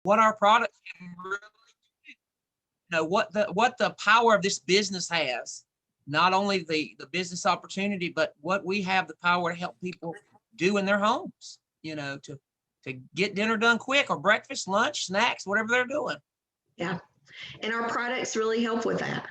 what our products can really do. You know, what the power of this business has, not only the business opportunity, but what we have the power to help people do in their homes, you know, to get dinner done quick, or breakfast, lunch, snacks, whatever they're doing. Yeah. And our products really help with that.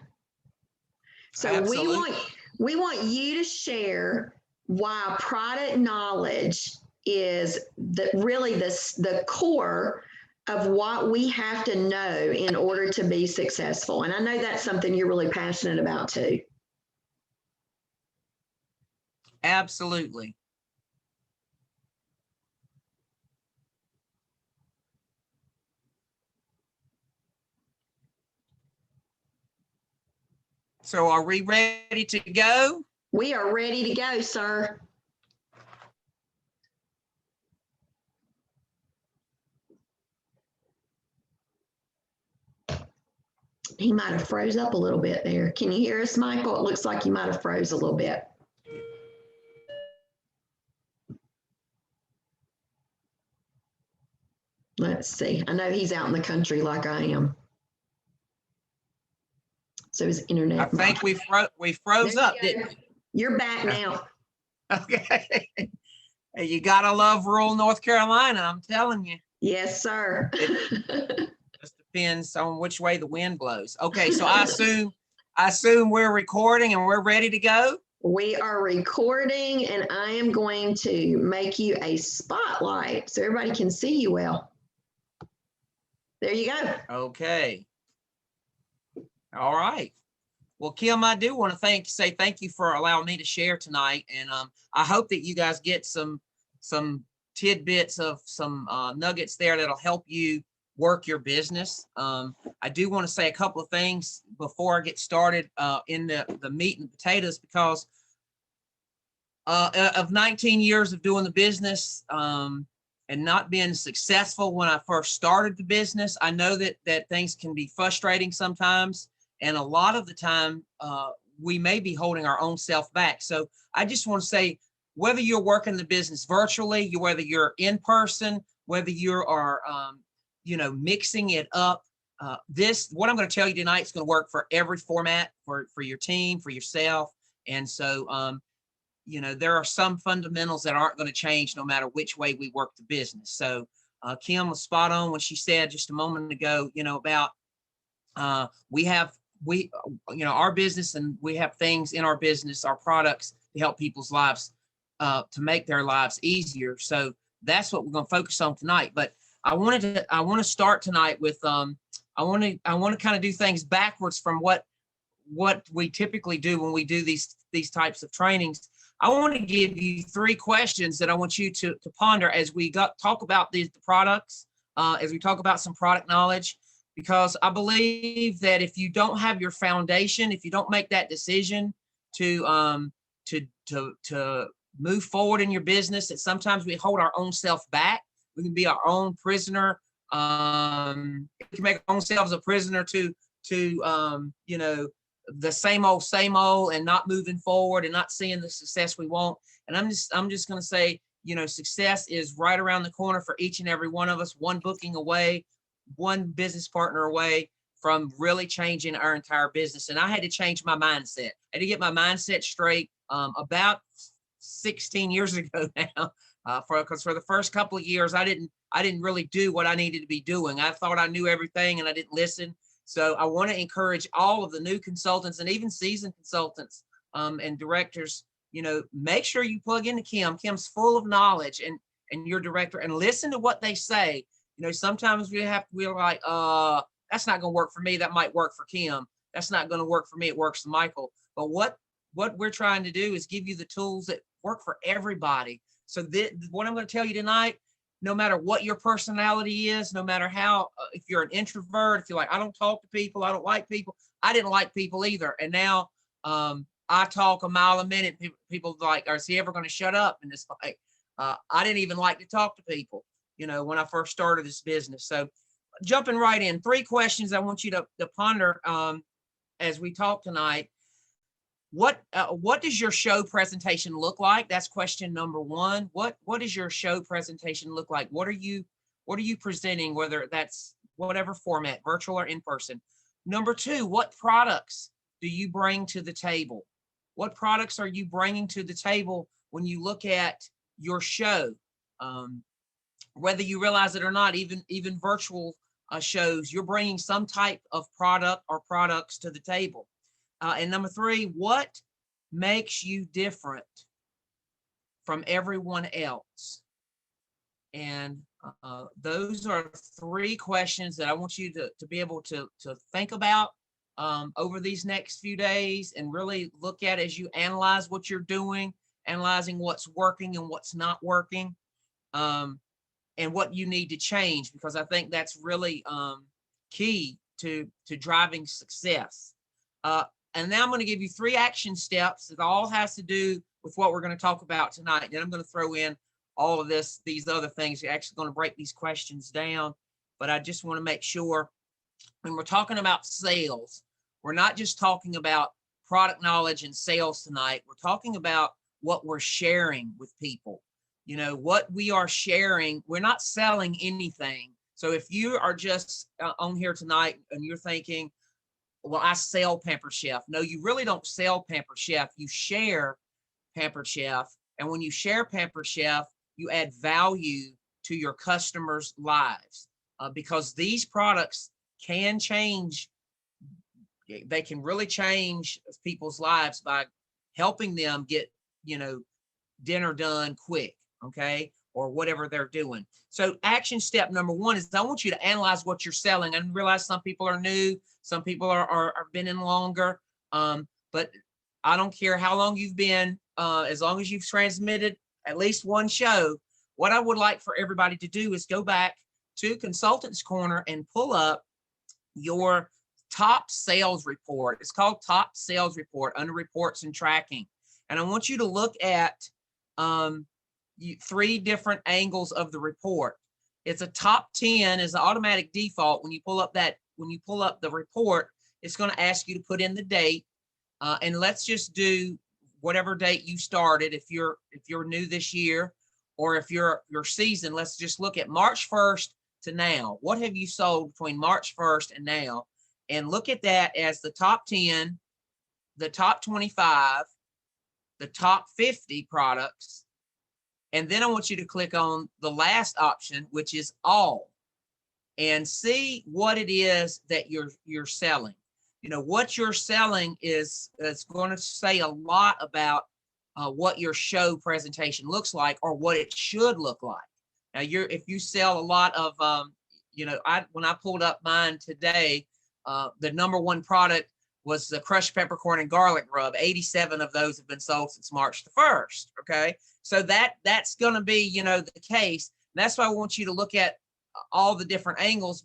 So Absolutely. we want you to share why product knowledge is the core of what we have to know in order to be successful. And I know that's something you're really passionate about too. Absolutely. So are we ready to go? We are ready to go, sir. He might have froze up a little bit there. Can you hear us, Michael? It looks like you might have froze a little bit. Let's see. I know he's out in the country like I am. So his internet. I think we froze up, didn't we? You're back now. Okay. You gotta love rural North Carolina, I'm telling you. Yes, sir. It just depends on which way the wind blows. Okay, so I assume we're recording and we're ready to go. We are recording, and I am going to make you a spotlight so everybody can see you well. There you go. Okay. All right. Well, Kim, I do want to say thank you for allowing me to share tonight, and I hope that you guys get some tidbits of some nuggets there that'll help you work your business. I do want to say a couple of things before I get started in the meat and potatoes, because of 19 years of doing the business and not being successful when I first started the business, I know that things can be frustrating sometimes. And a lot of the time, we may be holding our own self back. So I just want to say, whether you're working the business virtually, whether you're in person, whether you are, mixing it up, what I'm going to tell you tonight is going to work for every format, for your team, for yourself. And so, there are some fundamentals that aren't going to change no matter which way we work the business. So Kim was spot on when she said just a moment ago, about our business, and we have things in our business, our products, to help people's lives, to make their lives easier. So that's what we're going to focus on tonight. But I want to start tonight with I want to kind of do things backwards from what we typically do when we do these types of trainings. I want to give you 3 questions that I want you to ponder as we talk about the products, as we talk about some product knowledge, because I believe that if you don't have your foundation, if you don't make that decision to move forward in your business, that sometimes we hold our own self back. We can be our own prisoner. We can make our own selves a prisoner to the same old, and not moving forward and not seeing the success we want. And I'm just going to say, success is right around the corner for each and every one of us, one booking away, one business partner away from really changing our entire business. And I had to change my mindset. I had to get my mindset straight about 16 years ago now, because for the first couple of years, I didn't really do what I needed to be doing. I thought I knew everything and I didn't listen. So I want to encourage all of the new consultants and even seasoned consultants and directors, make sure you plug into Kim. Kim's full of knowledge, and your director, and listen to what they say. Sometimes we're like, that's not going to work for me. That might work for Kim. That's not going to work for me. It works for Michael. But what we're trying to do is give you the tools that work for everybody. So what I'm going to tell you tonight, no matter what your personality is, no matter how, if you're an introvert, if you're like, I don't talk to people, I don't like people. I didn't like people either. And now I talk a mile a minute. People like, is he ever going to shut up? And it's like, I didn't even like to talk to people, when I first started this business. So jumping right in, 3 questions I want you to ponder as we talk tonight. What does your show presentation look like? That's question number 1. What does your show presentation look like? What are you What are you presenting, whether that's whatever format, virtual or in person? Number two, what products do you bring to the table? What products are you bringing to the table when you look at your show? Um, Whether you realize it or not, even virtual shows, you're bringing some type of product or products to the table. And number three, what makes you different from everyone else? And those are three questions that I want you to be able to think about over these next few days, and really look at as you analyze what you're doing, analyzing what's working and what's not working, um, and what you need to change, because I think that's really key to driving success. Uh, and now I'm going to give you 3 action steps that all has to do with what we're going to talk about tonight. And I'm going to throw in all of these other things. You're actually going to break these questions down, but I just want to make sure when we're talking about sales, we're not just talking about product knowledge and sales tonight. We're talking about what we're sharing with people. You know, what we are sharing, we're not selling anything. So if you are just on here tonight and you're thinking, well, I sell Pampered Chef. No, you really don't sell Pampered Chef. You share Pampered Chef. And when you share Pampered Chef, you add value to your customers' lives, because these products can change. They can really change people's lives by helping them get, dinner done quick, okay, or whatever they're doing. So action step number 1 is I want you to analyze what you're selling. And realize some people are new, some people are been in longer, but I don't care how long you've been, as long as you've transmitted at least one show. What I would like for everybody to do is go back to Consultants Corner and pull up your top sales report. It's called Top Sales Report under Reports and Tracking. And I want you to look at 3 different angles of the report. It's a top 10 is the automatic default. When you pull up the report, it's going to ask you to put in the date. And let's just do whatever date you started. If you're new this year, or if you're seasoned, let's just look at March 1st to now. What have you sold between March 1st and now? And look at that as the top 10, the top 25, the top 50 products. And then I want you to click on the last option, which is all, and see what it is that you're selling. What you're selling is going to say a lot about what your show presentation looks like, or what it should look like. Now, if you sell a lot of, when I pulled up mine today, the number 1 product was the crushed peppercorn and garlic rub. 87 of those have been sold since March the 1st. Okay. So that's going to be, the case. And that's why I want you to look at all the different angles,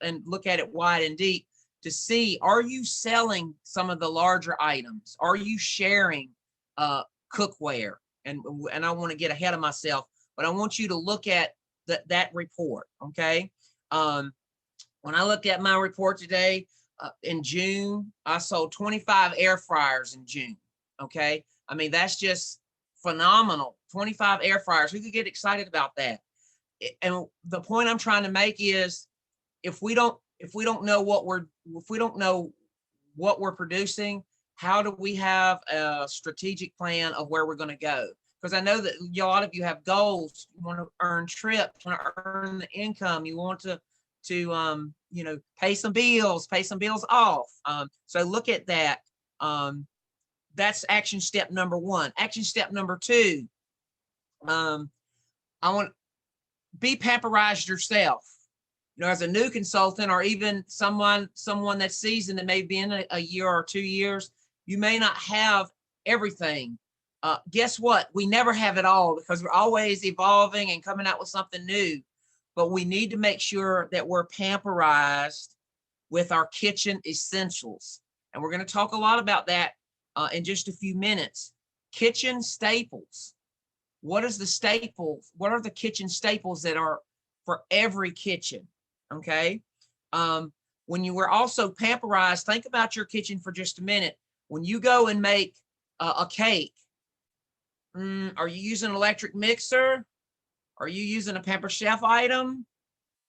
and look at it wide and deep to see, are you selling some of the larger items? Are you sharing cookware? And I want to get ahead of myself, but I want you to look at that report. Okay. When I looked at my report today, in June, I sold 25 air fryers in June. Okay. I mean, that's just phenomenal. 25 air fryers. Who could get excited about that? And the point I'm trying to make is, if we don't know what we're producing, how do we have a strategic plan of where we're going to go? Because I know that a lot of you have goals. You want to earn trips, you want to earn the income, you want to pay some bills off. So look at that. That's action step number 1. Action step number 2, I want be pamperized yourself. As a new consultant, or even someone that's seasoned, that may be in a year or 2 years, you may not have everything. Guess what? We never have it all, because we're always evolving and coming out with something new. But we need to make sure that we're pamperized with our kitchen essentials. And we're going to talk a lot about that in just a few minutes. Kitchen staples. What is the staples? What are the kitchen staples that are for every kitchen? Okay. When you were also pamperized, think about your kitchen for just a minute. When you go and make a cake, are you using an electric mixer? Are you using a Pampered Chef item?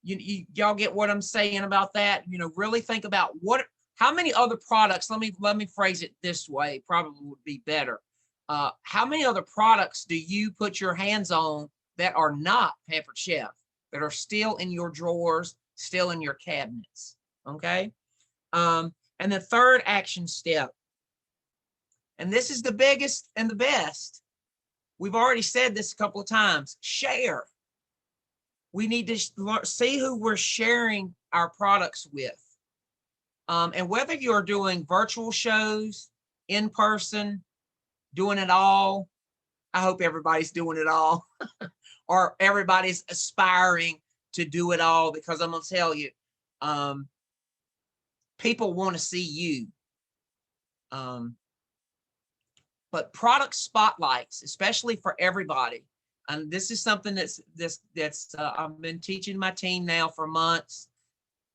y'all get what I'm saying about that? Really think about how many other products, let me phrase it this way, probably would be better. How many other products do you put your hands on that are not Pampered Chef, that are still in your drawers, still in your cabinets? Okay. And the third action step, and this is the biggest and the best. We've already said this a couple of times, share. We need to see who we're sharing our products with. And whether you're doing virtual shows, in person, doing it all, I hope everybody's doing it all, or everybody's aspiring to do it all, because I'm going to tell you, people want to see you. But product spotlights, especially for everybody. And this is something that's I've been teaching my team now for months,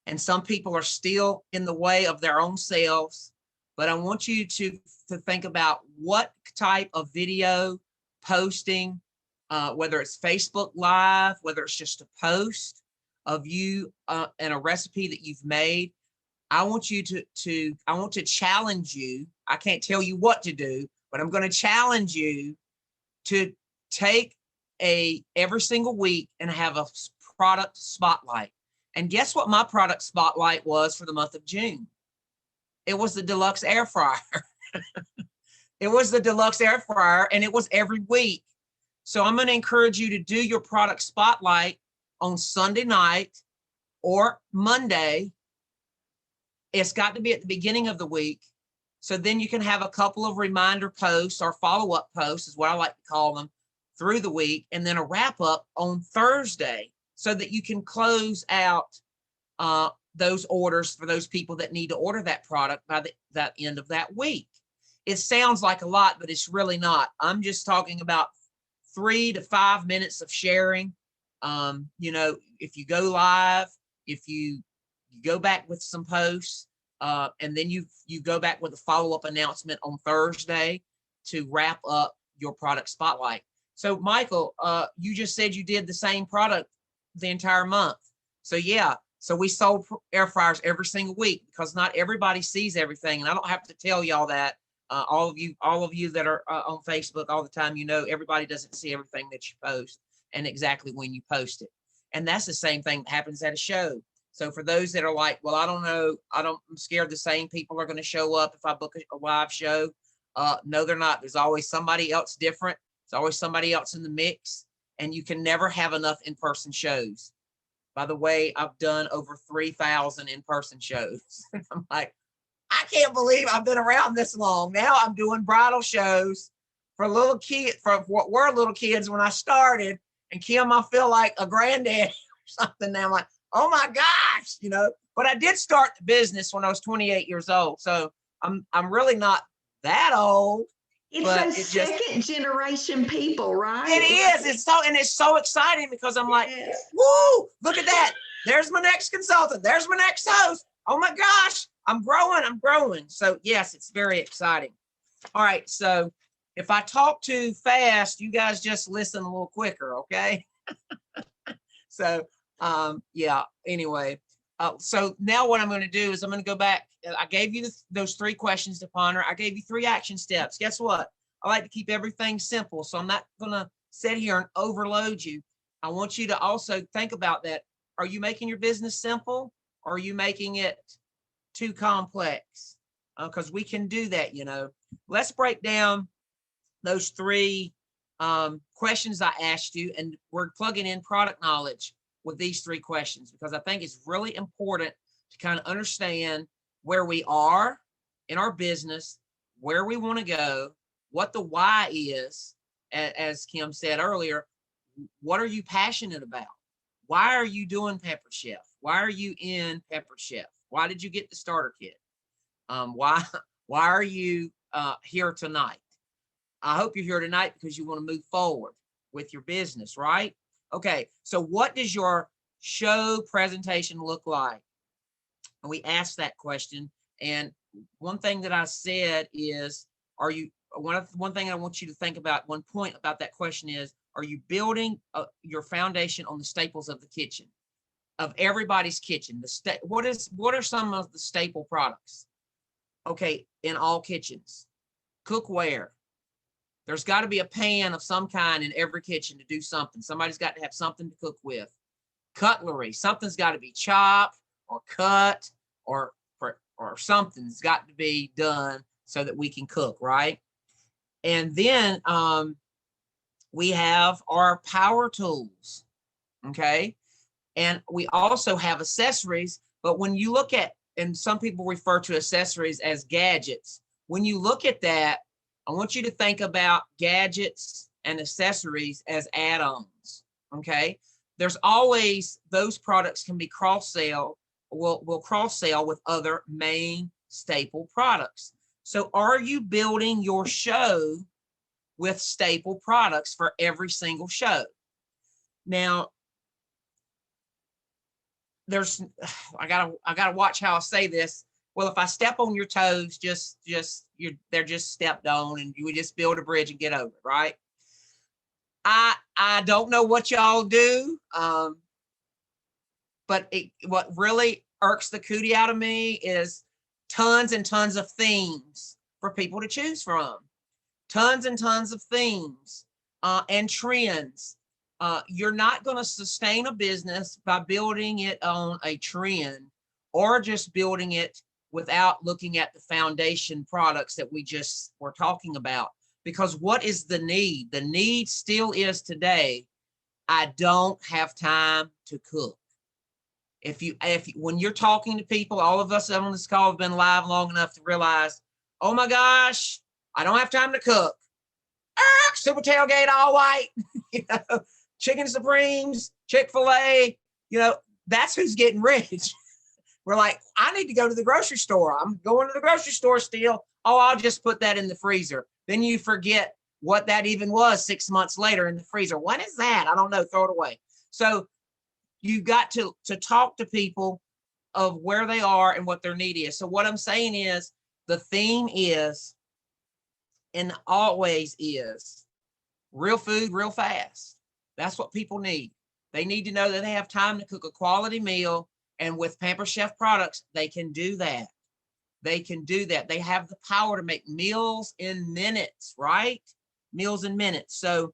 and some people are still in the way of their own selves. But I want you to think about what type of video posting, whether it's Facebook Live, whether it's just a post of you and a recipe that you've made. I want you I want to challenge you. I can't tell you what to do, but I'm going to challenge you to take every single week and have a product spotlight. And guess what my product spotlight was for the month of June? It was the deluxe air fryer. It was the deluxe air fryer, and it was every week. So I'm going to encourage you to do your product spotlight on Sunday night or Monday. It's got to be at the beginning of the week. So then you can have a couple of reminder posts or follow-up posts, is what I like to call them, through the week, and then a wrap-up on Thursday, so that you can close out those orders for those people that need to order that product by that end of that week. It sounds like a lot, but it's really not. I'm just talking about 3 to 5 minutes of sharing. If you go live, if you go back with some posts, and then you go back with a follow-up announcement on Thursday to wrap up your product spotlight. So Michael, you just said you did the same product the entire month. So yeah, so we sold air fryers every single week, because not everybody sees everything. And I don't have to tell y'all that. All of you that are on Facebook all the time, everybody doesn't see everything that you post and exactly when you post it. And that's the same thing that happens at a show. So for those that are like, well, I don't know, I'm scared the same people are going to show up if I book a live show. No, they're not. There's always somebody else different. There's always somebody else in the mix, and you can never have enough in-person shows. By the way, I've done over 3,000 in-person shows. I'm like, I can't believe I've been around this long. Now I'm doing bridal shows for little kids, for what were little kids when I started. And Kim, I feel like a granddad or something now. I'm like, oh my gosh, but I did start the business when I was 28 years old. So I'm really not that old. It's second generation people, right? It is. It's so exciting, because I'm like, woo, look at that. There's my next consultant. There's my next host. Oh my gosh, I'm growing. So yes, it's very exciting. All right. So if I talk too fast, you guys just listen a little quicker. Okay. So, yeah, anyway, so now what I'm going to do is I'm going to go back. I gave you those 3 questions to ponder. I gave you 3 action steps. Guess what? I like to keep everything simple. So I'm not going to sit here and overload you. I want you to also think about that. Are you making your business simple, or are you making it too complex? Because we can do that, Let's break down those 3 questions I asked you, and we're plugging in product knowledge with these 3 questions, because I think it's really important to kind of understand where we are in our business, where we want to go, what the why is. As Kim said earlier, what are you passionate about? Why are you doing Pepper Chef? Why are you in Pepper Chef? Why did you get the starter kit? Why are you here tonight? I hope you're here tonight because you want to move forward with your business, right? Okay, so what does your show presentation look like? And we asked that question. And one thing that I said is, one thing I want you to think about, one point about that question is, are you building your foundation on the staples of the kitchen? of everybody's kitchen. What are some of the staple products? Okay, in all kitchens, cookware. There's got to be a pan of some kind in every kitchen to do something. Somebody's got to have something to cook with. Cutlery, something's got to be chopped or cut or something's got to be done so that we can cook, right? And then we have our power tools, okay? And we also have accessories, but when you look at, and some people refer to accessories as gadgets, when you look at that, I want you to think about gadgets and accessories as add-ons, okay? There's always, those products can be cross-sell, will cross-sell with other main staple products. So are you building your show with staple products for every single show? Now, I gotta watch how I say this. Well, if I step on your toes, they're just stepped on, and you would just build a bridge and get over it, right? I don't know what y'all do, but what really irks the cootie out of me is tons and tons of themes for people to choose from. Tons and tons of themes and trends. You're not going to sustain a business by building it on a trend or just building it without looking at the foundation products that we just were talking about. Because what is the need? The need still is today, I don't have time to cook. When you're talking to people, all of us on this call have been live long enough to realize, oh my gosh, I don't have time to cook. Super tailgate all white, chicken supremes, Chick-fil-A, that's who's getting rich. We're like, I need to go to the grocery store. I'm going to the grocery store still. Oh, I'll just put that in the freezer. Then you forget what that even was 6 months later in the freezer. What is that? I don't know. Throw it away. So you've got to talk to people of where they are and what their need is. So what I'm saying is the theme is, and always is, real food, real fast. That's what people need. They need to know that they have time to cook a quality meal. And with Pamper Chef products, they can do that. They can do that. They have the power to make meals in minutes, right? Meals in minutes. So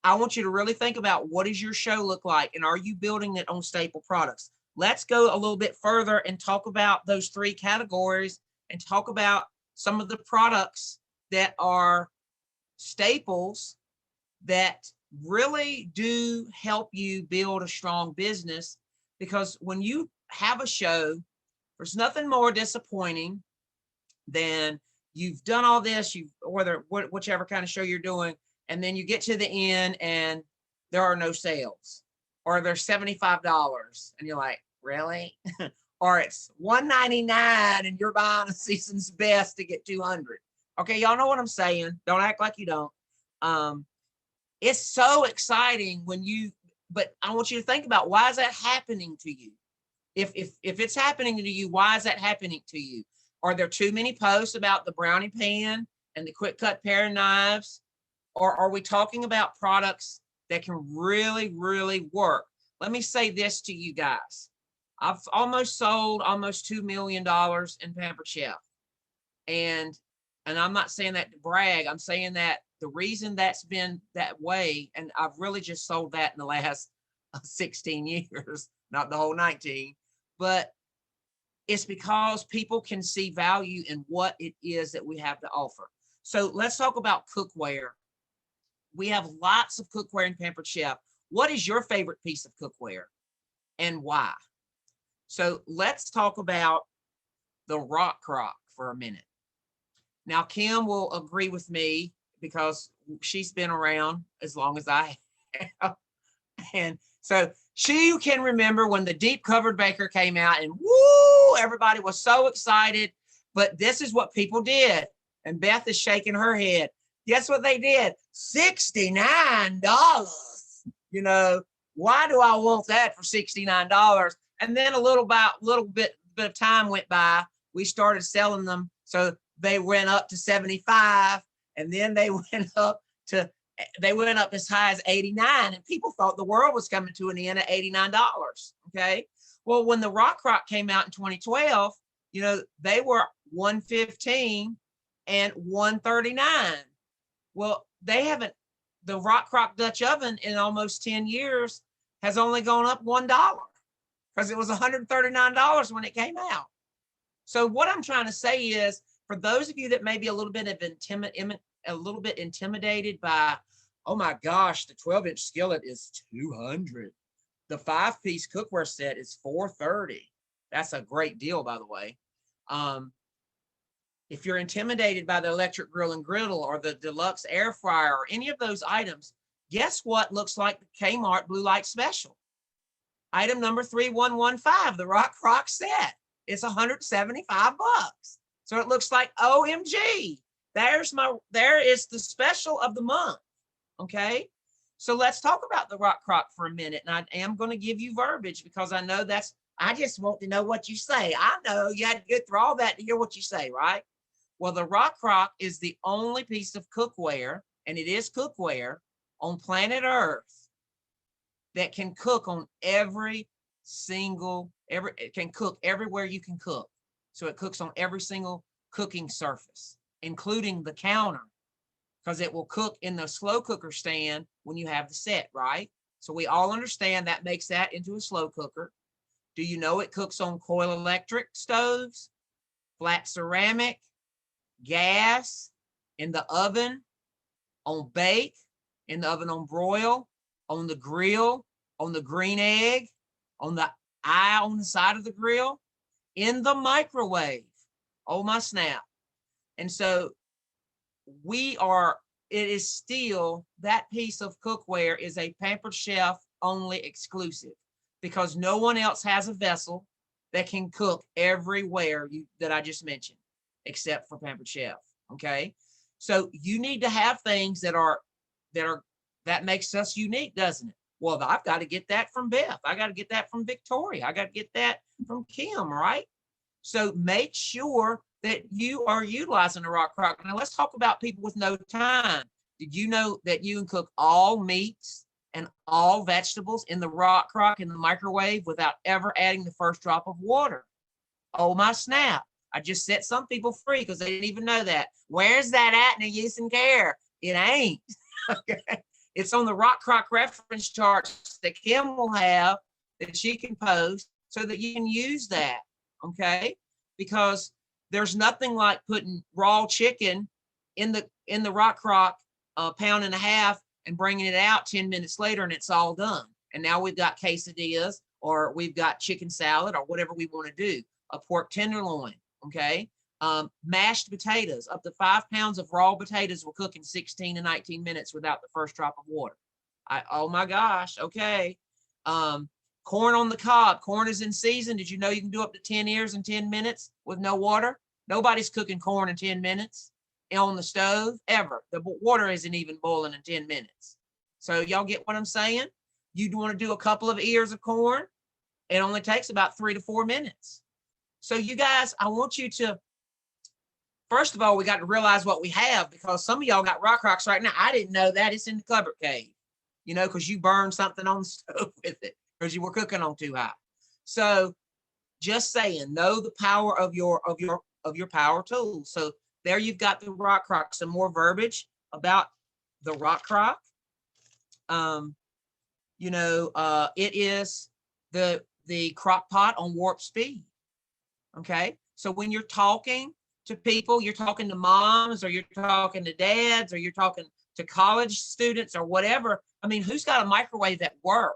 I want you to really think about, what does your show look like? And are you building it on staple products? Let's go a little bit further and talk about those 3 categories and talk about some of the products that are staples that really do help you build a strong business. Because when you have a show, there's nothing more disappointing than you've done all this, whichever kind of show you're doing, and then you get to the end and there are no sales, or they're $75 and you're like, really? Or it's $199 and you're buying a season's best to get 200. Okay, y'all know what I'm saying. Don't act like you don't. It's so exciting but I want you to think about, why is that happening to you? If it's happening to you, why is that happening to you? Are there too many posts about the brownie pan and the quick cut pair of knives? Or are we talking about products that can really, really work? Let me say this to you guys. I've almost sold almost $2 million in Pamper Chef. And I'm not saying that to brag. I'm saying that the reason that's been that way, and I've really just sold that in the last 16 years, not the whole 19, but it's because people can see value in what it is that we have to offer. So let's talk about cookware. We have lots of cookware in Pampered Chef. What is your favorite piece of cookware and why? So let's talk about the rock crock for a minute. Now, Kim will agree with me because she's been around as long as I have. And so she can remember when the deep covered baker came out, and woo, everybody was so excited. But this is what people did. And Beth is shaking her head. Guess what they did? $69. Why do I want that for $69? And then a little bit of time went by. We started selling them. So they went up to 75, and then they went up to They went up as high as 89, and people thought the world was coming to an end at $89. Okay. Well, when the rock crock came out in 2012, they were 115 and 139. Well, the rock crock Dutch oven in almost 10 years has only gone up $1 because it was $139 when it came out. So what I'm trying to say is, for those of you that may be a little bit intimidated by, oh my gosh, the 12-inch skillet is $200. The 5-piece cookware set is $430. That's a great deal, by the way. If you're intimidated by the electric grill and griddle or the deluxe air fryer or any of those items, guess what looks like the Kmart Blue Light Special? Item number 3115, the rock crock set. It's $175. So it looks like, OMG, there is the special of the month. Okay. So let's talk about the rock crock for a minute. And I am going to give you verbiage because I know I just want to know what you say. I know you had to go through all that to hear what you say, right? Well, the rock crock is the only piece of cookware, and it is cookware, on planet Earth that can cook on it can cook everywhere you can cook. So it cooks on every single cooking surface, including the counter, because it will cook in the slow cooker stand when you have the set, right? So we all understand that makes that into a slow cooker. Do you know it cooks on coil electric stoves, flat ceramic, gas, in the oven, on bake, in the oven on broil, on the grill, on the green egg, on the eye on the side of the grill, in the microwave? Oh my snap. And so it is still, that piece of cookware is a Pampered Chef only exclusive, because no one else has a vessel that can cook everywhere that I just mentioned, except for Pampered Chef. Okay. So you need to have things that makes us unique, doesn't it? Well, I've got to get that from Beth. I got to get that from Victoria. I got to get that from Kim, right? So make sure that you are utilizing the rock crock. Now let's talk about people with no time. Did you know that you can cook all meats and all vegetables in the rock crock in the microwave without ever adding the first drop of water? Oh my snap. I just set some people free because they didn't even know that. Where's that at in the use and care? It ain't. Okay. It's on the rock crock reference charts that Kim will have that she can post so that you can use that. Okay. Because there's nothing like putting raw chicken in the rock crock a pound and a half and bringing it out 10 minutes later and it's all done. And now we've got quesadillas, or we've got chicken salad, or whatever we want to do, a pork tenderloin. Okay. Mashed potatoes, up to 5 pounds of raw potatoes will cook in 16 to 19 minutes without the first drop of water. Oh my gosh. Okay. Corn on the cob. Corn is in season. Did you know you can do up to 10 ears in 10 minutes with no water? Nobody's cooking corn in 10 minutes on the stove ever. The water isn't even boiling in 10 minutes. So y'all get what I'm saying? You'd want to do a couple of ears of corn. It only takes about 3 to 4 minutes. So you guys, I want you to, first of all, we got to realize what we have, because some of y'all got rock crocks right now. I didn't know that. It's in the cupboard cave, because you burned something on the stove with it because you were cooking on too high. So just saying, know the power of your power tools. So there you've got the rock crock. Some more verbiage about the rock crock. It is the crock pot on warp speed. Okay. So when you're talking to people, you're talking to moms, or you're talking to dads, or you're talking to college students, or whatever. I mean, who's got a microwave at work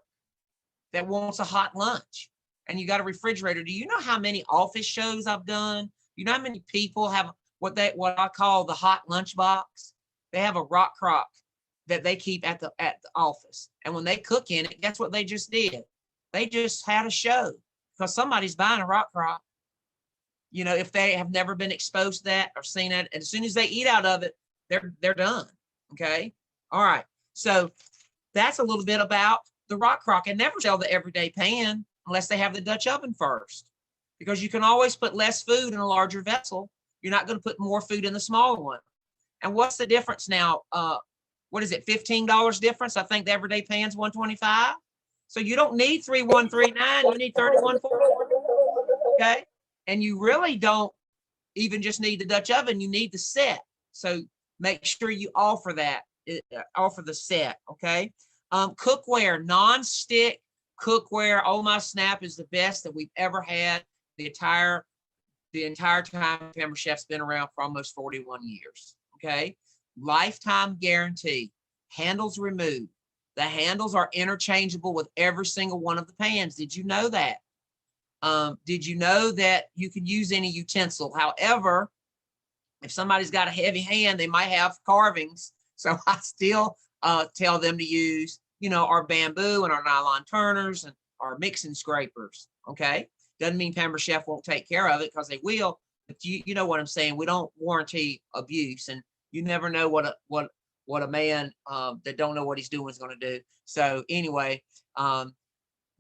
that wants a hot lunch? And you got a refrigerator. Do you know how many office shows I've done? You know how many people have what I call the hot lunch box? They have a rock crock that they keep at the office. And when they cook in it, guess what they just did? They just had a show, because somebody's buying a rock crock. If they have never been exposed to that or seen it, and as soon as they eat out of it, they're done. Okay. All right. So that's a little bit about the rock crock. And never sell the everyday pan unless they have the Dutch oven first, because you can always put less food in a larger vessel. You're not going to put more food in the smaller one. And what's the difference now? what is it, $15 difference? I think the everyday pan's $125. So you don't need 3139, you need 3140. Okay. And you really don't even just need the Dutch oven, you need the set. So make sure you offer that, offer the set. Okay. Cookware, non-stick cookware. Oh my snap, is the best that we've ever had. The entire time Pamper Chef's been around for almost 41 years. Okay. Lifetime guarantee. Handles removed. The handles are interchangeable with every single one of the pans. Did you know that? Did you know that you can use any utensil? However, if somebody's got a heavy hand, they might have carvings. So I still tell them to use, our bamboo and our nylon turners and our mixing scrapers. Okay. Doesn't mean Pamper Chef won't take care of it, because they will. But you know what I'm saying. We don't warranty abuse, and you never know what a man that don't know what he's doing is going to do. So anyway,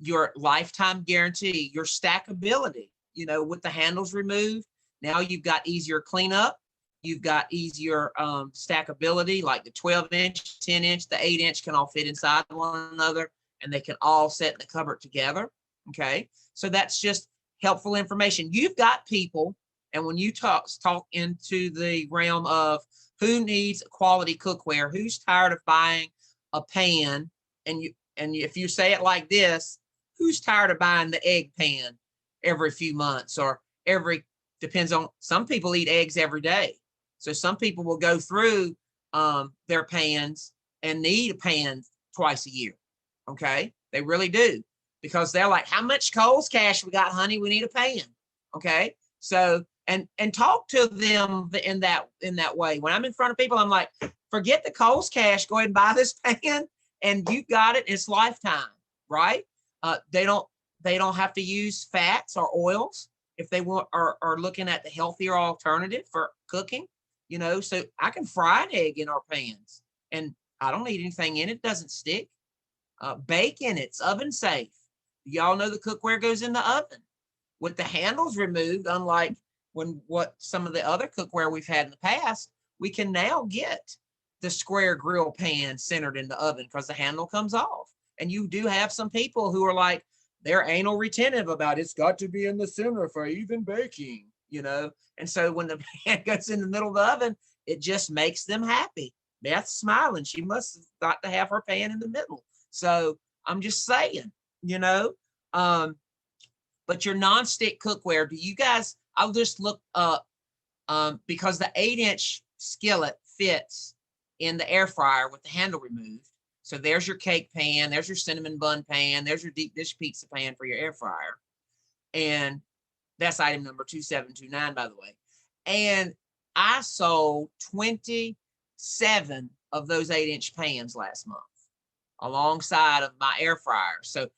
your lifetime guarantee, your stackability, with the handles removed, now you've got easier cleanup. You've got easier stackability, like the 12-inch, 10-inch, the 8-inch can all fit inside one another, and they can all set in the cupboard together. Okay. So that's just helpful information. You've got people, and when you talk into the realm of who needs quality cookware, who's tired of buying a pan, and if you say it like this, who's tired of buying the egg pan every few months, or depends on, some people eat eggs every day. So some people will go through their pans and need a pan twice a year. Okay. They really do, because they're like, how much Kohl's cash we got, honey? We need a pan. Okay. So, and talk to them in that way. When I'm in front of people, I'm like, forget the Kohl's cash, go ahead and buy this pan, and you got it. It's lifetime, right? They don't have to use fats or oils if they want, are looking at the healthier alternative for cooking, so I can fry an egg in our pans, and I don't need anything in it. Doesn't stick. Bake in it. It's oven safe. Y'all know the cookware goes in the oven with the handles removed. Unlike what some of the other cookware we've had in the past, we can now get the square grill pan centered in the oven because the handle comes off. And you do have some people who are like, they're anal retentive about it's got to be in the center for even baking, And so when the pan goes in the middle of the oven, it just makes them happy. Beth's smiling. She must have thought to have her pan in the middle. So I'm just saying, but your nonstick cookware, do you guys, I'll just look up, because the 8-inch skillet fits in the air fryer with the handle removed. So there's your cake pan, there's your cinnamon bun pan, there's your deep dish pizza pan for your air fryer. And that's item number 2729, by the way. And I sold 27 of those 8-inch pans last month alongside of my air fryer. So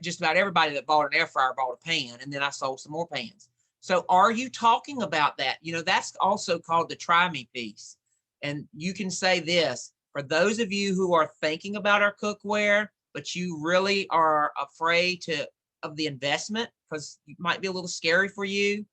just about everybody that bought an air fryer bought a pan, and then I sold some more pans. So are you talking about that? That's also called the try me piece. And you can say this, for those of you who are thinking about our cookware, but you really are afraid of the investment, because it might be a little scary for you,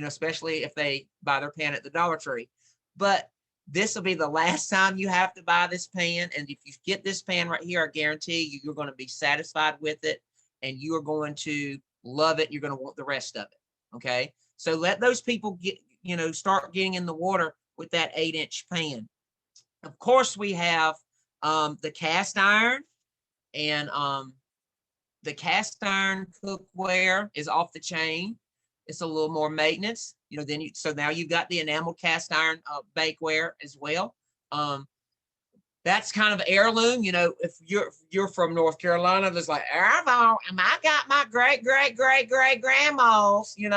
especially if they buy their pan at the Dollar Tree. But this will be the last time you have to buy this pan. And if you get this pan right here, I guarantee you're going to be satisfied with it, and you are going to love it. You're going to want the rest of it. Okay. So let those people start getting in the water with that 8-inch pan. Of course, we have the cast iron, and the cast iron cookware is off the chain. It's a little more maintenance, so now you've got the enameled cast iron bakeware as well. That's kind of heirloom. If you're from North Carolina, there's like, I got my great grandma's, and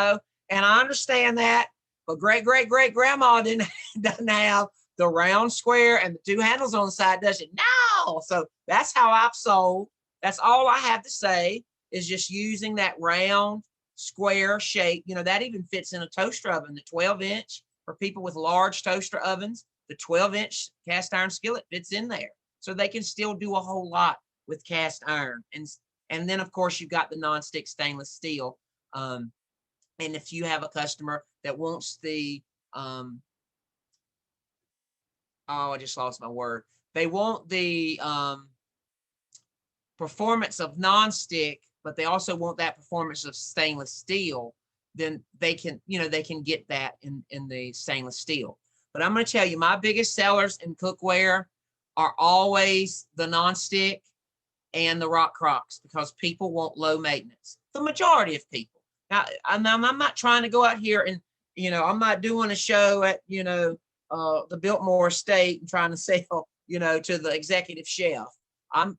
I understand that, but great grandma doesn't have the round square and the two handles on the side, does it? No. So that's how I've sold. That's all I have to say, is just using that round square shape. That even fits in a toaster oven. The 12-inch for people with large toaster ovens, the 12-inch cast iron skillet fits in there. So they can still do a whole lot with cast iron. And then, of course, you've got the nonstick stainless steel. And if you have a customer that wants the oh, I just lost my word. They want the performance of nonstick, but they also want that performance of stainless steel. Then they can, they can get that in the stainless steel. But I'm going to tell you, my biggest sellers in cookware are always the nonstick and the rock crocs, because people want low maintenance. The majority of people. Now, I'm not trying to go out here and, I'm not doing a show at, the Biltmore Estate and trying to sell, to the executive chef. I'm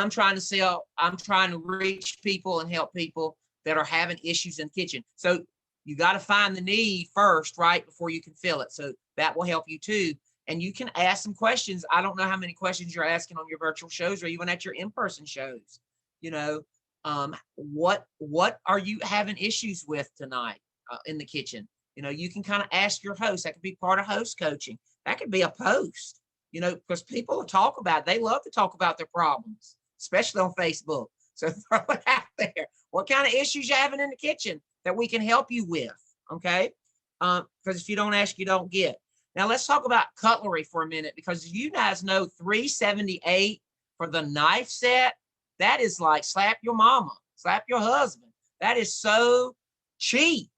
trying to sell, I'm trying to reach people and help people that are having issues in the kitchen. So you got to find the need first, right, before you can fill it. So that will help you too. And you can ask some questions. I don't know how many questions you're asking on your virtual shows or even at your in-person shows. What are you having issues with tonight in the kitchen? You can kind of ask your host. That could be part of host coaching. That could be a post, because people talk about it. They love to talk about their problems, especially on Facebook. So throw it out there. What kind of issues you having in the kitchen that we can help you with? Okay. Because if you don't ask, you don't get. Now let's talk about cutlery for a minute, because you guys know $378 for the knife set. That is like slap your mama, slap your husband. That is so cheap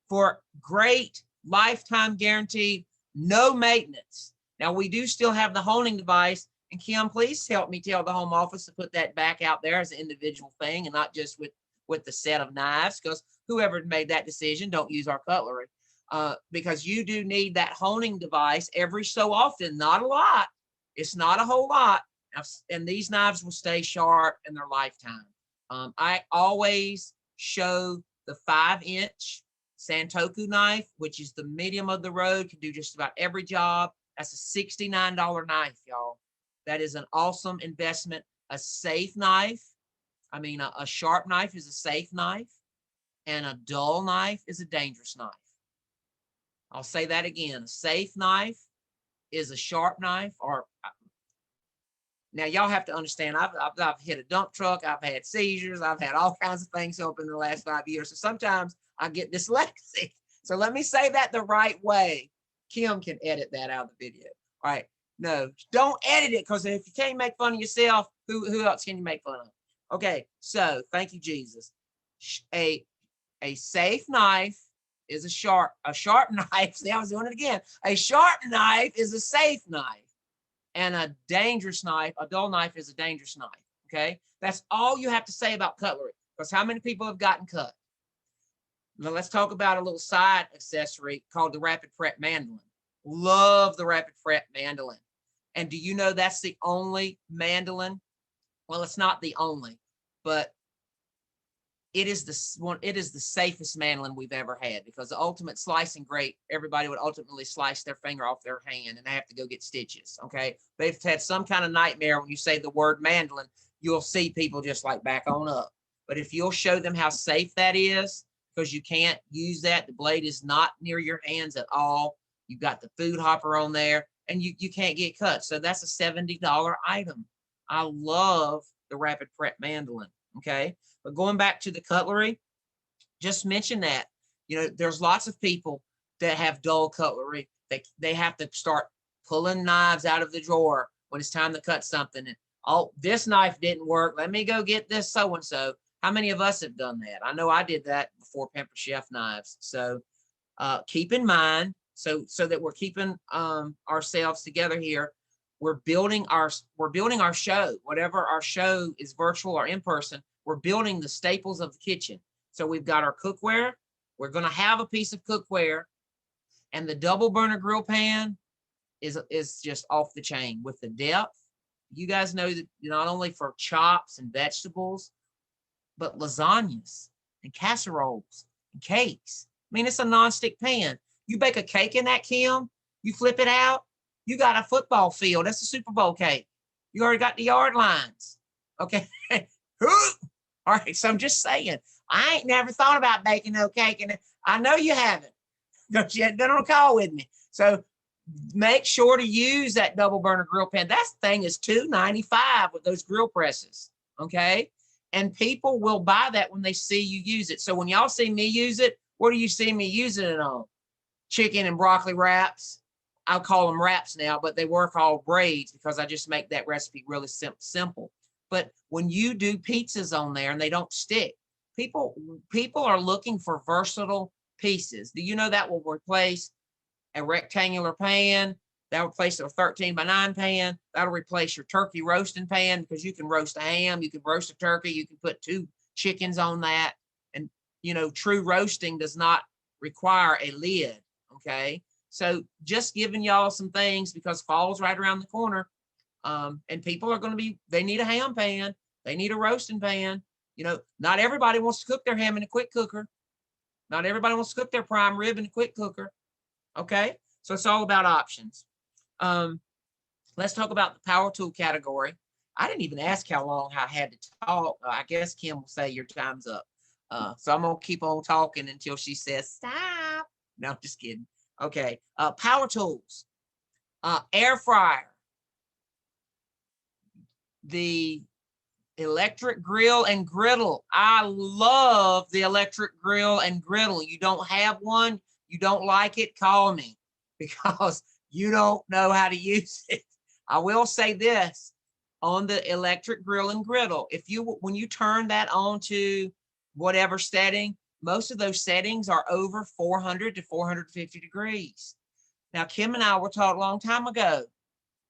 for great lifetime guaranteed, no maintenance. Now we do still have the honing device. And Kim, please help me tell the home office to put that back out there as an individual thing and not just with the set of knives, because whoever made that decision, don't use our cutlery. Because you do need that honing device every so often, not a lot. It's not a whole lot. And these knives will stay sharp in their lifetime. I always show the 5-inch Santoku knife, which is the medium of the road, can do just about every job. That's a $69 knife, y'all. That is an awesome investment. A safe knife. I mean, a sharp knife is a safe knife, and a dull knife is a dangerous knife. I'll say that again. A safe knife is a sharp knife. Or now y'all have to understand, I've hit a dump truck. I've had seizures. I've had all kinds of things open in the last 5 years. So sometimes I get dyslexic. So let me say that the right way. Kim can edit that out of the video. All right. No, don't edit it, because if you can't make fun of yourself, who else can you make fun of? Okay, so thank you, Jesus. A safe knife is a sharp knife. See, I was doing it again. A sharp knife is a safe knife, and a dangerous knife, a dull knife, is a dangerous knife. Okay, that's all you have to say about cutlery. Because how many people have gotten cut? Now let's talk about a little side accessory called the rapid prep mandolin. Love the rapid prep mandolin. And do you know that's the only mandolin? Well, it's not the only, but it is the one. It is the safest mandolin we've ever had, because the ultimate slicing grate, everybody would ultimately slice their finger off their hand and they have to go get stitches. Okay, they've had some kind of nightmare when you say the word mandolin. You'll see people just like back on up. But if you'll show them how safe that is, because you can't use that, the blade is not near your hands at all. You've got the food hopper on there, and you can't get cut. So that's a $70 item. I love the rapid prep mandolin. Okay. But going back to the cutlery, just mention that, there's lots of people that have dull cutlery. They have to start pulling knives out of the drawer when it's time to cut something. And, oh, this knife didn't work. Let me go get this so-and-so. How many of us have done that? I know I did that before Pamper Chef knives. So keep in mind, so that we're keeping ourselves together here. We're building our show, whatever our show is, virtual or in person. We're building the staples of the kitchen. So we've got our cookware. We're going to have a piece of cookware, and the double burner grill pan is just off the chain with the depth. You guys know that not only for chops and vegetables, but lasagnas and casseroles and cakes. I mean, it's a nonstick pan. You bake a cake in that, Kim, you flip it out, you got a football field. That's a Super Bowl cake. You already got the yard lines. Okay. All right. So I'm just saying, I ain't never thought about baking no cake. And I know you haven't. Don't you get on a call with me. So make sure to use that double burner grill pan. That thing is $295 with those grill presses. Okay. And people will buy that when they see you use it. So when y'all see me use it, what do you see me using it on? Chicken and broccoli wraps. I'll call them wraps now, but they were called braids because I just make that recipe really simple. But when you do pizzas on there and they don't stick, people are looking for versatile pieces. Do you know that will replace a rectangular pan? That'll replace a 13x9 pan. That'll replace your turkey roasting pan because you can roast a ham, you can roast a turkey, you can put 2 chickens on that. And true roasting does not require a lid. Okay. So just giving y'all some things because fall's right around the corner. And people are going to they need a ham pan. They need a roasting pan. Not everybody wants to cook their ham in a quick cooker. Not everybody wants to cook their prime rib in a quick cooker. Okay. So it's all about options. Let's talk about the power tool category. I didn't even ask how long I had to talk. I guess Kim will say your time's up. So I'm going to keep on talking until she says, stop. No, I'm just kidding. Okay. Power tools, air fryer, the electric grill and griddle. I love the electric grill and griddle. You don't have one, you don't like it, call me because you don't know how to use it. I will say this on the electric grill and griddle. When you turn that on to whatever setting, most of those settings are over 400 to 450 degrees. Now, Kim and I were taught a long time ago,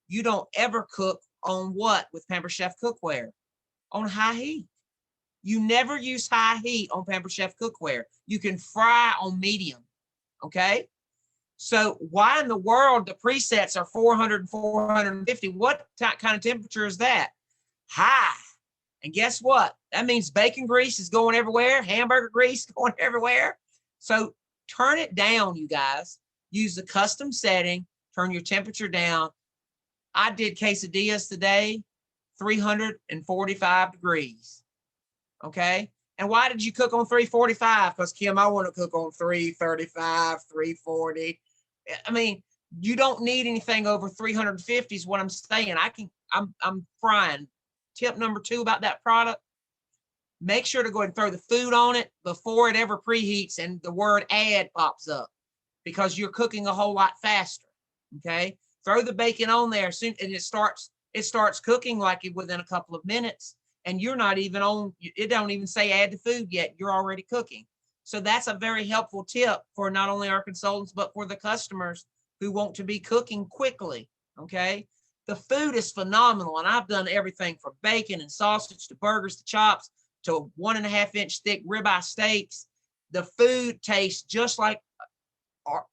you don't ever cook on what with Pampered Chef cookware? On high heat. You never use high heat on Pampered Chef cookware. You can fry on medium, okay? So why in the world the presets are 400 and 450? What kind of temperature is that? High. And guess what? That means bacon grease is going everywhere, hamburger grease going everywhere. So turn it down, you guys. Use the custom setting, turn your temperature down. I did quesadillas today, 345 degrees. Okay. And why did you cook on 345? Because Kim, I want to cook on 335, 340. I mean, you don't need anything over 350 is what I'm saying. I'm frying. Tip number 2 about that product, make sure to go ahead and throw the food on it before it ever preheats and the word add pops up because you're cooking a whole lot faster. Okay. Throw the bacon on there soon and it starts cooking like it within a couple of minutes and you're not even on, it don't even say add the food yet. You're already cooking. So that's a very helpful tip for not only our consultants, but for the customers who want to be cooking quickly. Okay. The food is phenomenal. And I've done everything from bacon and sausage to burgers to chops to 1.5-inch thick ribeye steaks. The food tastes just like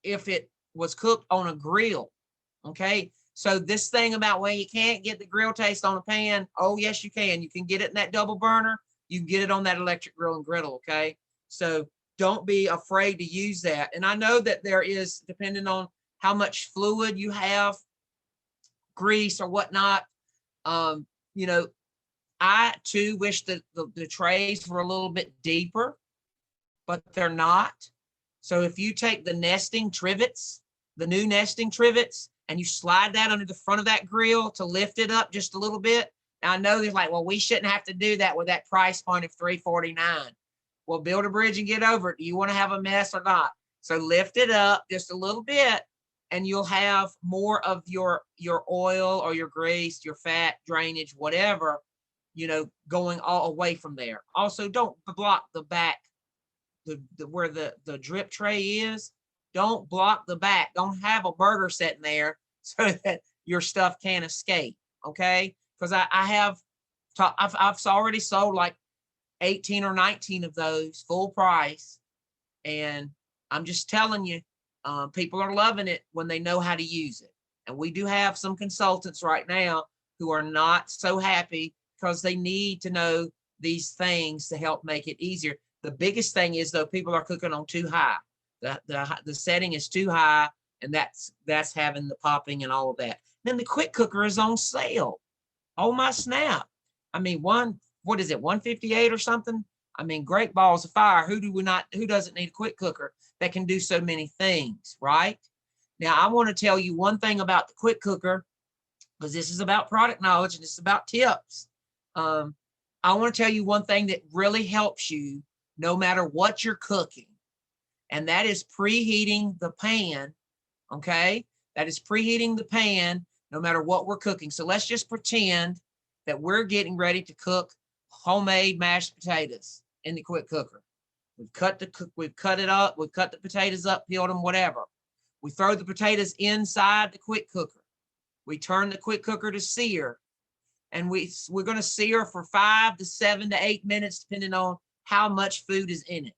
if it was cooked on a grill. Okay. So this thing about, well, you can't get the grill taste on a pan. Oh, yes, you can. You can get it in that double burner. You can get it on that electric grill and griddle. Okay. So don't be afraid to use that. And I know that there is, depending on how much fluid you have, grease or whatnot, I too wish that the trays were a little bit deeper, but they're not. So if you take the nesting trivets, the new nesting trivets, and you slide that under the front of that grill to lift it up just a little bit. Now I know there's like, well, we shouldn't have to do that with that price point of $349. Well, build a bridge and get over it. Do you want to have a mess or not? So lift it up just a little bit and you'll have more of your oil or your grease, your fat, drainage, whatever, going all away from there. Also, don't block the back, where the drip tray is. Don't block the back. Don't have a burger sitting there so that your stuff can't escape. Okay, because I've already sold like 18 or 19 of those full price, and I'm just telling you, people are loving it when they know how to use it. And we do have some consultants right now who are not so happy because they need to know these things to help make it easier. The biggest thing is, though, people are cooking on too high. The setting is too high, and that's having the popping and all of that. Then the quick cooker is on sale. Oh my snap. I mean, what is it, 158 or something? I mean, great balls of fire. Who doesn't need a quick cooker that can do so many things, right? Now, I want to tell you one thing about the quick cooker, because this is about product knowledge and it's about tips. I want to tell you one thing that really helps you no matter what you're cooking, and that is preheating the pan, okay? that is preheating the pan no matter what we're cooking. So let's just pretend that we're getting ready to cook homemade mashed potatoes in the quick cooker. We've cut it up, we've cut the potatoes up, peeled them, whatever. We throw the potatoes inside the quick cooker. We turn the quick cooker to sear, and we're going to sear for 5 to 7 to 8 minutes, depending on how much food is in it.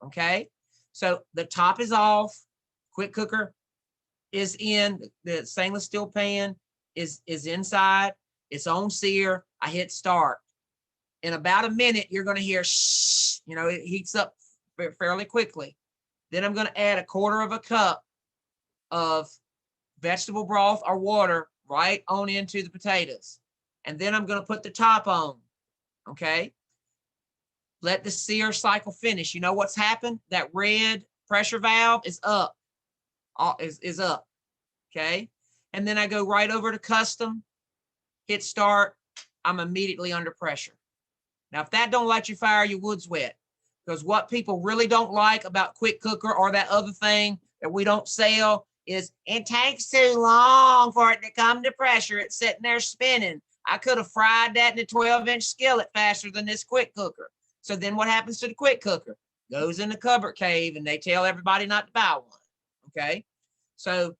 Okay, so the top is off, quick cooker is in, the stainless steel pan is inside, it's on sear. I hit start. In about a minute, you're going to hear shh, it heats up fairly quickly. Then I'm going to add 1/4 cup of vegetable broth or water right on into the potatoes. And then I'm going to put the top on. Okay. Let the sear cycle finish. You know what's happened? That red pressure valve is up. Is up. Okay. And then I go right over to custom, hit start. I'm immediately under pressure. Now, if that don't light your fire, your wood's wet. Because what people really don't like about quick cooker or that other thing that we don't sell is it takes too long for it to come to pressure. It's sitting there spinning. I could have fried that in a 12-inch skillet faster than this quick cooker. So then what happens to the quick cooker? Goes in the cupboard cave and they tell everybody not to buy one. Okay. So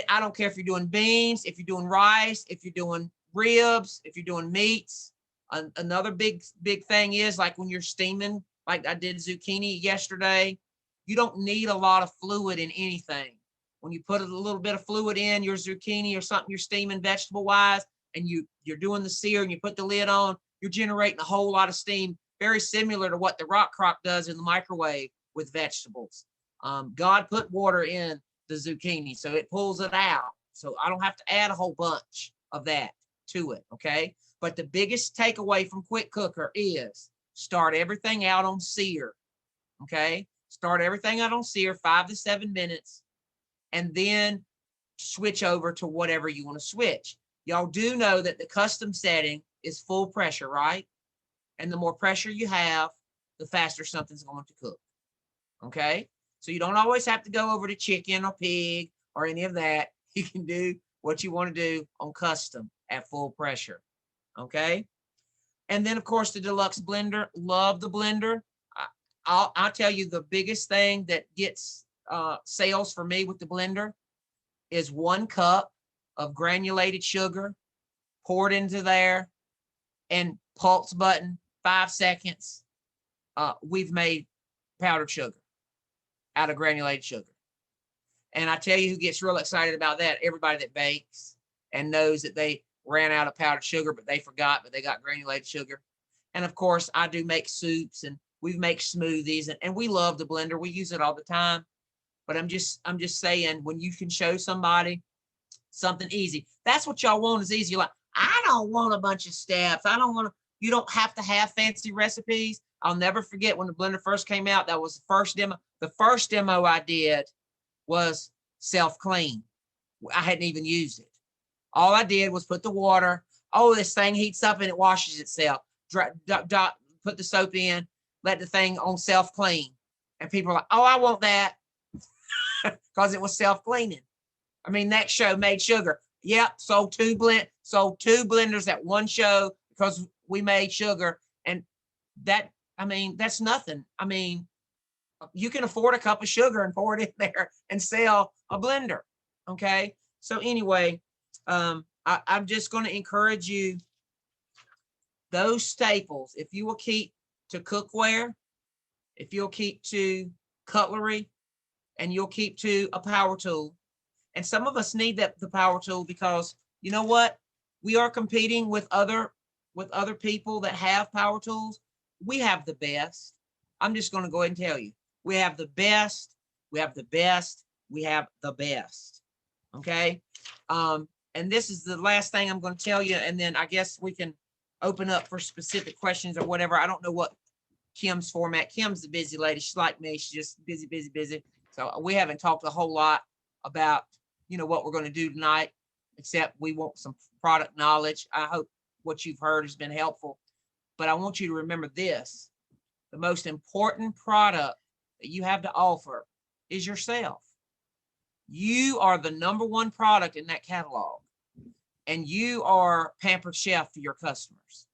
I don't care if you're doing beans, if you're doing rice, if you're doing ribs, if you're doing meats. Another big thing is like when you're steaming, like I did zucchini yesterday, you don't need a lot of fluid in anything. When you put a little bit of fluid in your zucchini or something you're steaming vegetable wise, and you're doing the sear and you put the lid on, you're generating a whole lot of steam, very similar to what the rock crock does in the microwave with vegetables. God put water in the zucchini, so it pulls it out. So I don't have to add a whole bunch of that to it, okay? But the biggest takeaway from quick cooker is start everything out on sear, okay? Start everything out on sear, 5 to 7 minutes, and then switch over to whatever you want to switch. Y'all do know that the custom setting is full pressure, right? And the more pressure you have, the faster something's going to cook, okay? So you don't always have to go over to chicken or pig or any of that. You can do what you want to do on custom at full pressure, okay? And then, of course, the deluxe blender. Love the blender. I'll tell you the biggest thing that gets sales for me with the blender is 1 cup of granulated sugar poured into there and pulse button, 5 seconds. We've made powdered sugar out of granulated sugar. And I tell you who gets real excited about that, everybody that bakes and knows that they ran out of powdered sugar, but they forgot, but they got granulated sugar. And of course, I do make soups and we make smoothies, and we love the blender. We use it all the time. But I'm just saying, when you can show somebody something easy, that's what y'all want is easy. You're like, I don't want a bunch of steps. You don't have to have fancy recipes. I'll never forget when the blender first came out. That was the first demo. The first demo I did was self-clean. I hadn't even used it. All I did was put the water. Oh, this thing heats up and it washes itself. Put the soap in, let the thing on self-clean. And people are like, oh, I want that because it was self-cleaning. I mean, that show made sugar. Yep, sold two blenders at one show because we made sugar. And that's nothing. I mean, you can afford a cup of sugar and pour it in there and sell a blender. Okay. So anyway, I'm just going to encourage you, those staples, if you will keep to cookware, if you'll keep to cutlery, and you'll keep to a power tool. And some of us need the power tool because you know what? We are competing with other people that have power tools. We have the best. I'm just going to go ahead and tell you. We have the best. We have the best. We have the best. Okay. And this is the last thing I'm going to tell you. And then I guess we can open up for specific questions or whatever. I don't know what Kim's format. Kim's the busy lady. She's like me. She's just busy, busy, busy. So we haven't talked a whole lot about, what we're going to do tonight, except we want some product knowledge. I hope what you've heard has been helpful. But I want you to remember this. The most important product that you have to offer is yourself. You are the #1 product in that catalog, and you are Pampered Chef for your customers.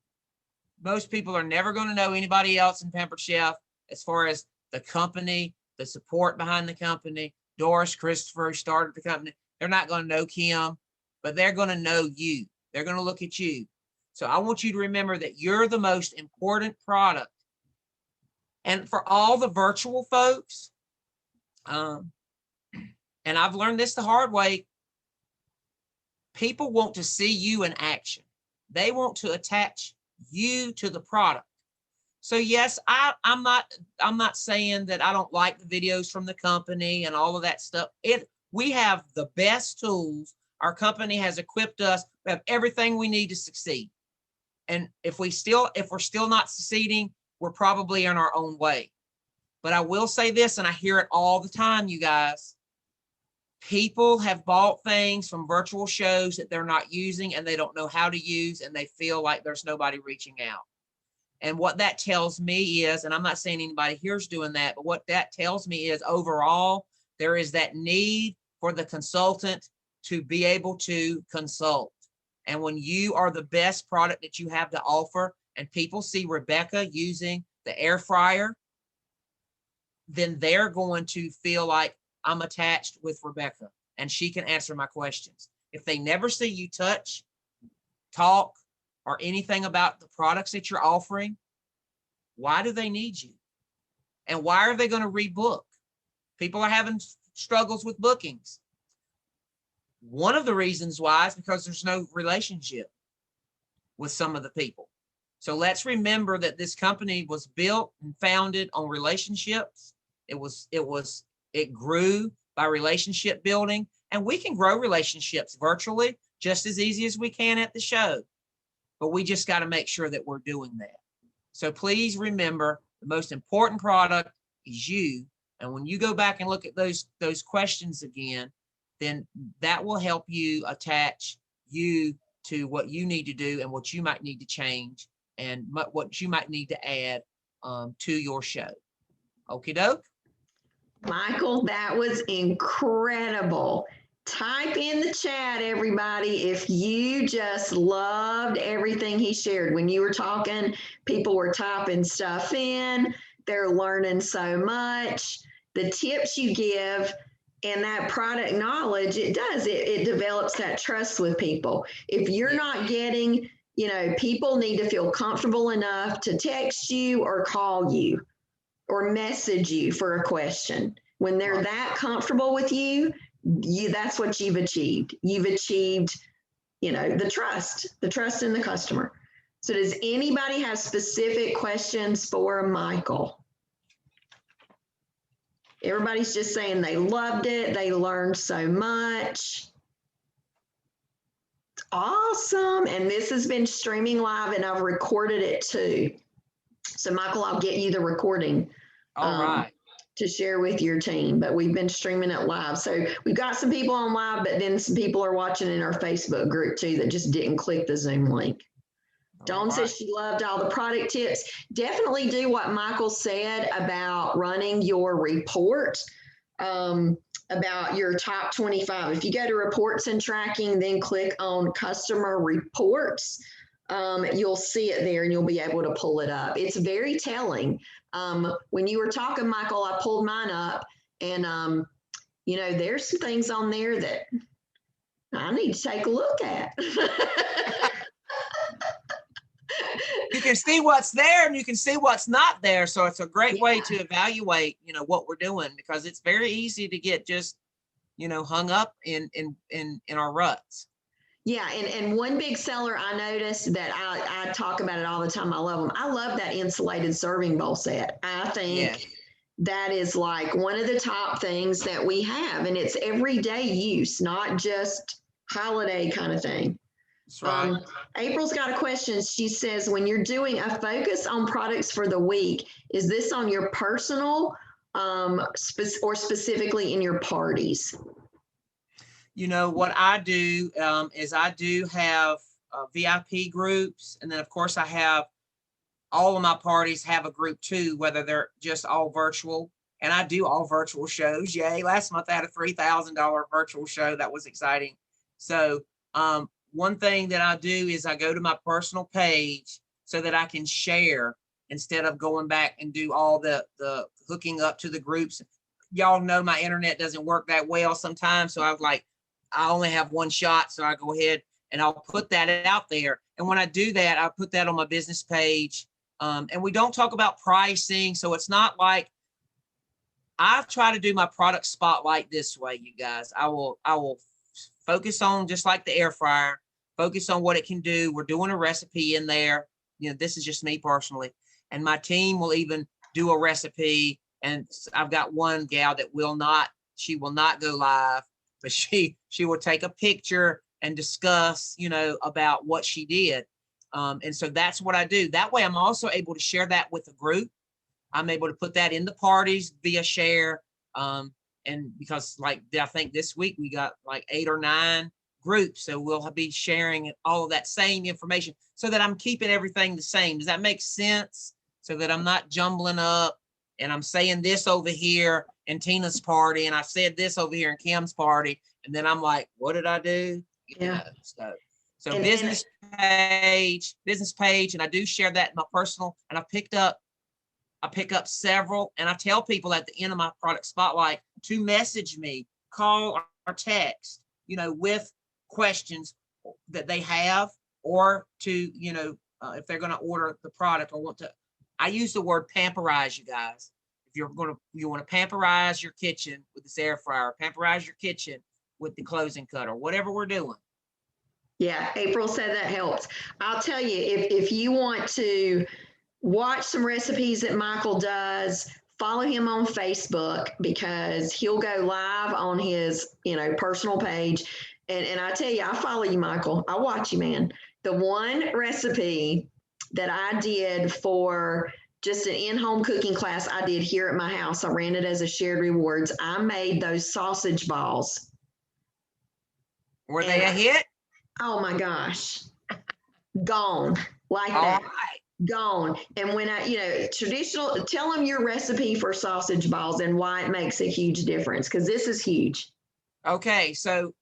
Most people are never going to know anybody else in Pampered Chef as far as the company, the support behind the company. Doris Christopher started the company. They're not going to know Kim, but they're going to know you. They're going to look at you. So I want you to remember that you're the most important product. And for all the virtual folks, and I've learned this the hard way, people want to see you in action. They want to attach you to the product. So yes, I'm not saying that I don't like the videos from the company and all of that stuff. We have the best tools. Our company has equipped us. We have everything we need to succeed. And if we're still not succeeding, we're probably in our own way. But I will say this, and I hear it all the time, you guys. People have bought things from virtual shows that they're not using and they don't know how to use, and they feel like there's nobody reaching out. And what that tells me is, and I'm not saying anybody here's doing that, but what that tells me is overall, there is that need for the consultant to be able to consult. And when you are the best product that you have to offer, and people see Rebecca using the air fryer, then they're going to feel like I'm attached with Rebecca and she can answer my questions. If they never see you touch, talk, or anything about the products that you're offering, why do they need you? And why are they going to rebook? People are having struggles with bookings. One of the reasons why is because there's no relationship with some of the people. So let's remember that this company was built and founded on relationships. It grew by relationship building, and we can grow relationships virtually just as easy as we can at the show. But we just got to make sure that we're doing that. So please remember, the most important product is you. And when you go back and look at those questions again, then that will help you attach you to what you need to do and what you might need to change and what you might need to add to your show. Okie doke. Michael, that was incredible. Type in the chat, everybody, if you just loved everything he shared. When you were talking, people were typing stuff in. They're learning so much. The tips you give and that product knowledge, it develops that trust with people. If you're not getting, people need to feel comfortable enough to text you or call you or message you for a question. When they're that comfortable with you, that's what you've achieved. You've achieved, the trust in the customer. So does anybody have specific questions for Michael? Everybody's just saying they loved it. They learned so much. Awesome. And this has been streaming live and I've recorded it too. So Michael, I'll get you the recording. All right. To share with your team, but we've been streaming it live. So we've got some people on live, but then some people are watching in our Facebook group too that just didn't click the Zoom link. Dawn says she loved all the product tips. Definitely do what Michael said about running your report, about your top 25. If you go to reports and tracking, then click on customer reports, you'll see it there and you'll be able to pull it up. It's very telling. When you were talking, Michael, I pulled mine up and, there's some things on there that I need to take a look at. You can see what's there and you can see what's not there. So it's a great way to evaluate, what we're doing, because it's very easy to get just, hung up in our ruts. Yeah, and one big seller I noticed that I talk about it all the time. I love them. I love that insulated serving bowl set. I think that is like one of the top things that we have, and it's everyday use, not just holiday kind of thing. That's right. April's got a question. She says, when you're doing a focus on products for the week, is this on your personal or specifically in your parties? What I do is I do have VIP groups. And then, of course, I have all of my parties have a group too, whether they're just all virtual and I do all virtual shows. Yay. Last month I had a $3,000 virtual show. That was exciting. So one thing that I do is I go to my personal page so that I can share instead of going back and do all the hooking up to the groups. Y'all know my internet doesn't work that well sometimes. So I was like, I only have one shot. So I go ahead and I'll put that out there. And when I do that, I put that on my business page. And we don't talk about pricing. So it's not like, I try to do my product spotlight this way, you guys. I will focus on, just like the air fryer, focus on what it can do. We're doing a recipe in there. You know, this is just me personally. And my team will even do a recipe. And I've got one gal that she will not go live, but she will take a picture and discuss, you know, about what she did. And so that's what I do. That way I'm also able to share that with the group. I'm able to put that in the parties via share. And because like, I think this week we got like 8 or 9 groups. So we'll be sharing all of that same information so that I'm keeping everything the same. Does that make sense? So that I'm not jumbling up and I'm saying this over here in Tina's party, and I said this over here in Kim's party. And then I'm like, what did I do? You know, so business page. And I do share that in my personal, and I pick up several, and I tell people at the end of my product spotlight to message me, call or text, you know, with questions that they have, or to, you know, if they're going to order the product or want to. I use the word pamperize, you guys. If you want to pamperize your kitchen with this air fryer, pamperize your kitchen with the closing cutter, whatever we're doing. Yeah, April said that helps. I'll tell you, if you want to watch some recipes that Michael does, follow him on Facebook, because he'll go live on his, you know, personal page. And I tell you, I follow you, Michael. I watch you, man. The one recipe that I did for just an in-home cooking class I did here at my house, I ran it as a shared rewards. I made those sausage balls. Were they a hit? Oh my gosh. Gone like that. Right. Gone. And when I, you know, traditional, tell them your recipe for sausage balls and why it makes a huge difference, because this is huge. Okay, so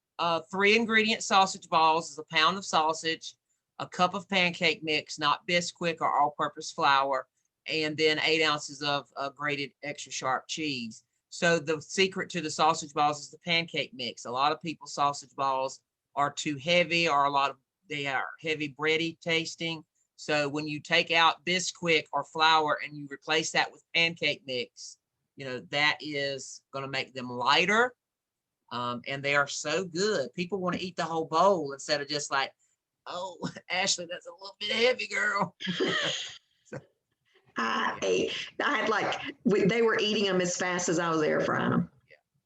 3 ingredient sausage balls is a pound of sausage, a cup of pancake mix, not Bisquick or all-purpose flour, and then 8 ounces of grated extra sharp cheese. So the secret to the sausage balls is the pancake mix. A lot of people's sausage balls are too heavy, or they are heavy bready tasting. So when you take out Bisquick or flour and you replace that with pancake mix, you know, that is going to make them lighter. And they are so good. People want to eat the whole bowl instead of just like, oh, Ashley, that's a little bit heavy, girl. I had like, they were eating them as fast as I was air frying them.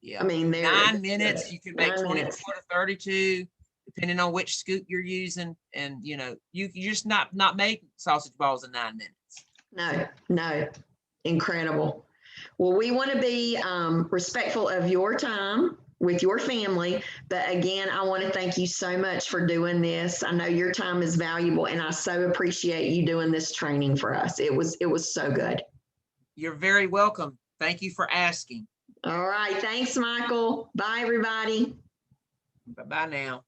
Yeah. I mean, 9 minutes, you can make 24 to 32, depending on which scoop you're using. And, you know, you just not make sausage balls in 9 minutes. No, incredible. Well, we want to be respectful of your time with your family. But again, I want to thank you so much for doing this. I know your time is valuable, and I so appreciate you doing this training for us. It was so good. You're very welcome. Thank you for asking. All right. Thanks, Michael. Bye, everybody. Bye-bye now.